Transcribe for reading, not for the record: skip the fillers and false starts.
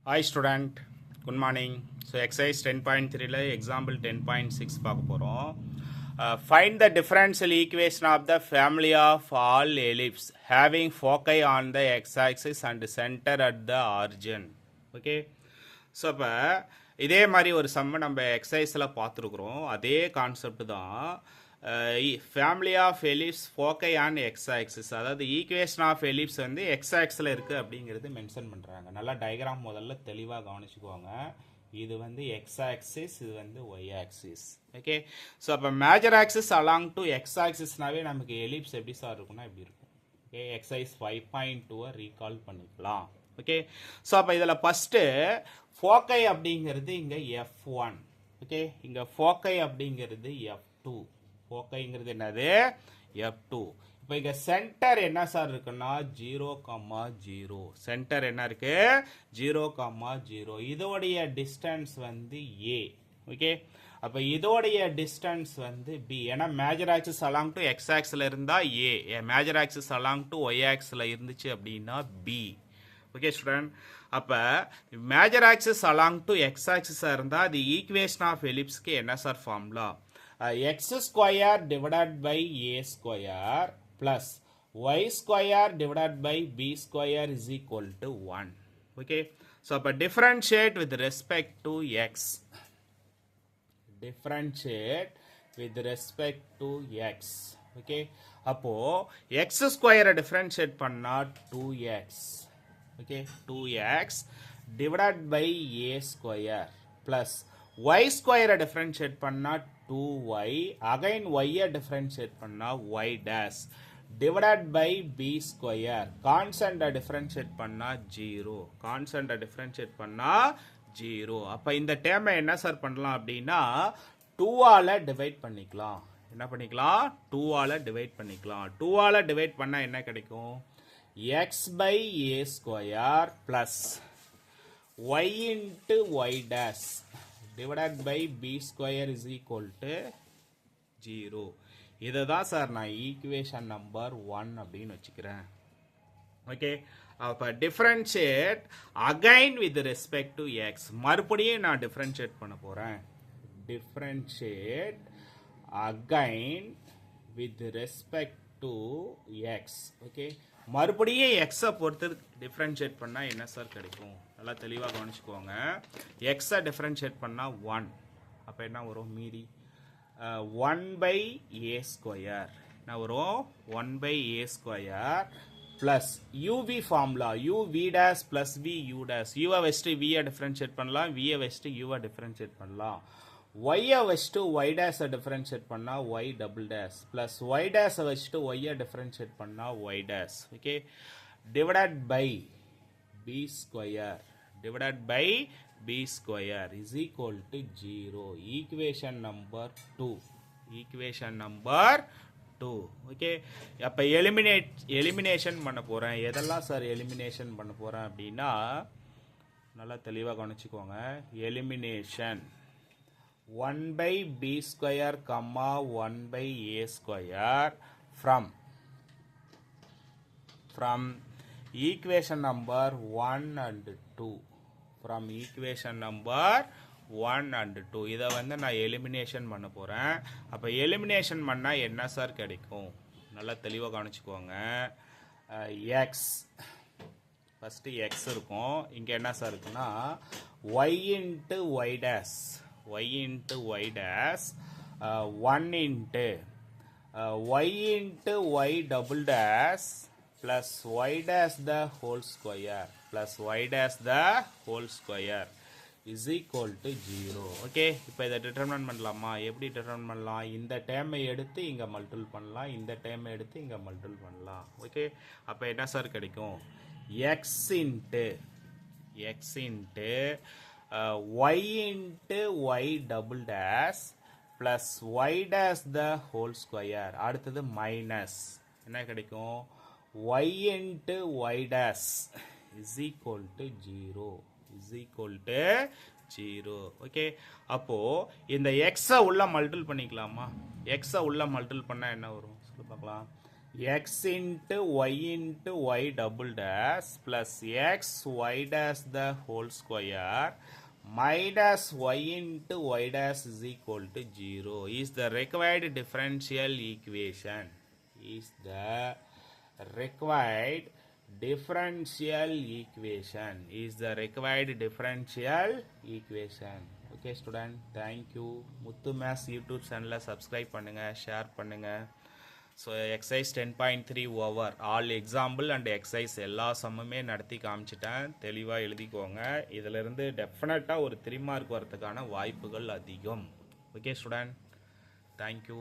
Hi student, good morning. So exercise 10.3 ல example 10.6 பார்க்க போறோம். Find the differential equation of the family of all ellipses having foci on the x-axis and center at the origin. Okay. So அப்போ இதே மாதிரி ஒரு சம்மை நம்ம எக்ஸசைஸில் பார்த்துருக்குறோம். அதே கான்செப்ட் தான். ஃபேமிலி ஆஃப் எலிப்ஸ் ஃபோக்கை ஆன் எக்ஸ் ஆக்சிஸ், அதாவது ஈக்குவேஷன் ஆஃப் எலிப்ஸ் வந்து எக்ஸ் ஆக்ஸில் இருக்குது அப்படிங்கிறது மென்ஷன் பண்ணுறாங்க. நல்லா டயக்ராம் முதல்ல தெளிவாக கவனிச்சுக்குவாங்க. இது வந்து எக்ஸ் ஆக்சிஸ், இது வந்து ஒய் ஆக்சிஸ். ஓகே. ஸோ அப்போ major axis along to x ஆக்சிஸ்னாவே நமக்கு எலிப்ஸ் எப்படி சார் இருக்குன்னா எப்படி இருக்கும்? ஓகே, எக்ஸசைஸ் 5.2 ரீகால் பண்ணிக்கலாம். ஓகே. ஸோ அப்போ இதில் ஃபஸ்ட்டு ஃபோக்கை அப்படிங்கிறது இங்கே F1. ஓகே, இங்கே ஃபோக்கை அப்படிங்கிறது F2. ஃபோக்கைங்கிறது என்னது? F2. இப்போ இங்கே சென்டர் என்ன சார் இருக்குன்னா 0,0. சென்டர் என்ன இருக்கு? 0,0. இதோடைய டிஸ்டன்ஸ் வந்து A. ஓகே. அப்போ இதோடைய டிஸ்டன்ஸ் வந்து B. ஏன்னா major axis along to x ஆக்ஸில் இருந்தால் A, major axis along to y ஆக்ஸில் இருந்துச்சு அப்படின்னா B. Okay student. அப்போ major axis along to x ஆக்சிஸாக இருந்தால் அது ஈக்குவேஷன் ஆஃப் எலிப்ஸ்க்கு என்ன sir formula? X square divided by a square plus y square divided by b square is equal to 1. Okay. So அப்போ differentiate with respect to x. Differentiate with respect to x. Okay. அப்போ X ஸ்கொயரை differentiate பண்ணால் 2x. okay, 2x divided by a square plus y square differentiate பண்ணா 2y, again y differentiate பண்ணா y dash divided by b square, constant differentiate பண்ணா 0, constant differentiate பண்ணா 0. அப்ப இந்த டேர்மை என்ன சார் பண்ணலாம் அப்படின்னா 2 ஆல டிவைட் பண்ணிக்கலாம். என்ன பண்ணிக்கலாம்? 2 ஆல டிவைட் பண்ணிக்கலாம். 2 ஆல டிவைட் பண்ணா என்ன கிடைக்கும்? x by a square plus y into y dash divided by b square is equal to 0. இதை தான் சார் நான் ஈக்குவேஷன் நம்பர் 1 அப்படின்னு வச்சுக்கிறேன். ஓகே. அப்போ differentiate again with respect to X. மறுபடியும் நான் டிஃப்ரென்ஷியேட் பண்ண போகிறேன். Differentiate again with respect to x. Okay. மறுபடியும் எக்ஸை பொறுத்து டிஃப்ரென்ஷியேட் பண்ணால் என்ன சார் கிடைக்கும்? நல்லா தெளிவாக கவனிச்சுக்கோங்க. எக்ஸை டிஃப்ரென்ஷியேட் பண்ணால் 1. அப்போ என்ன வரும்? மீதி 1 பை ஏ ஸ்கொயர். என்ன வரும்? 1 by a square plus u v formula v dash plus v u dash. யூவை வச்சுட்டு வியை டிஃப்ரென்ஷியேட் பண்ணலாம், வியை வச்சுட்டு யூவை டிஃப்ரென்ஷியேட் பண்ணலாம். ஒய்யை வச்சுட்டு ஒய் டேஸை டிஃப்ரென்ஷியேட் பண்ணால் y double dash plus y டேஸை வச்சுட்டு ஒய்யை டிஃப்ரென்ஷியேட் பண்ணால் y dash. Okay. Divided by b square, divided by b square is equal to 0. Equation number 2. Equation number 2. Okay. அப்போ எலிமினேஷன் பண்ண போகிறேன். எதெல்லாம் சார் எலிமினேஷன் பண்ண போகிறேன் அப்படின்னா நல்லா தெளிவாக கவனிச்சுக்கோங்க. Elimination 1 by b square comma 1 by a square from equation number 1 and 2. From equation number 1 and 2. இதை வந்து நான் எலிமினேஷன் பண்ண போகிறேன். அப்போ எலிமினேஷன் பண்ணால் என்ன சார் கிடைக்கும்? நல்லா தெளிவாக கவனிச்சுக்கோங்க. எக்ஸ் ஃபஸ்ட்டு எக்ஸ் இருக்கும். இங்கே என்ன சார் இருக்குன்னா y into y dash, y into y dash 1 into y into y double dash plus y dash the whole square plus y dash the whole square is equal to 0. Okay. இப்போ இதை determine பண்ணலாமா? எப்படி determine பண்ணலாம்? இந்த டேர்மை எடுத்து இங்கே multiple பண்ணலாம், இந்த டேர்மை எடுத்து இங்கே மல்டிபிள் பண்ணலாம். ஓகே. அப்போ என்ன சார் கிடைக்கும்? x into y into y double dash plus y dash the whole square. அடுத்தது மைனஸ் என்ன கிடைக்கும்? y into y dash is equal to 0. is equal to 0. Okay. அப்போ இந்த x உள்ள மல்டிபிள் பண்ணிக்கலாமா? x உள்ள மல்டிபிள் பண்ணா என்ன வரும்? சொல்லு பார்க்கலாம். x into y double dash plus x y dash the whole square minus y into y dash is equal to 0 is the required differential equation. Is the required differential equation. Is the required differential equation. Okay student, thank you. Muthu Maths YouTube channel subscribe பண்ணுங்க, share பண்ணுங்க. So exercise 10.3 over all example and exercise எல்லா சம்முமே நடத்தி காமிச்சிட்டேன். தெளிவாக எழுதிக்கோங்க. இதிலிருந்து டெஃபினட்டாக ஒரு 3 mark வரதுக்கான வாய்ப்புகள் அதிகம். Okay student, thank you.